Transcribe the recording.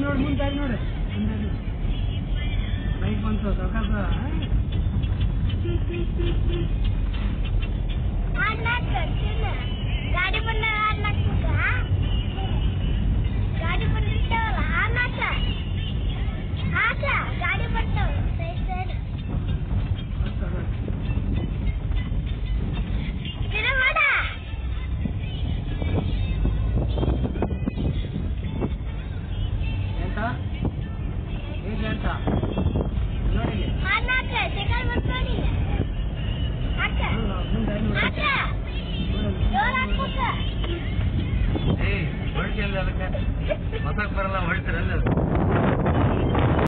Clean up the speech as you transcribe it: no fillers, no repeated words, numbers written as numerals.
ನೋಡಿ ಮುಂದೆ ನೋಡಿ ಬೈಕ್ ಬಂತು ಸಕಾಸ ಗಾಡಿ ಬಂದ ಗಾಡಿ ಬಂದಿರ್ತಾವಲ್ಲ ಆನಾಕ ಆಕ ಗಾಡಿ ಬರ್ತಾವ ಸೈಡ್ ಸೈಡ್ ದಿನ ಮಾಡ ಎಂತ ಎಂತ ನೋಡಿ ಆನಾಕ ಸೈಕಲ್ ಬರ್ತಾಡಿ ಆಕ ಆಕ ಜೋರ ಹಾಕ್ಬೇಕ ಹೊಳ್ಕೆಲ್ಲ ಅದಕ್ಕೆ ಮತಕ್ಕೆ ಬರಲ್ಲ ಹೊಳ್ತಿರಲ್ಲ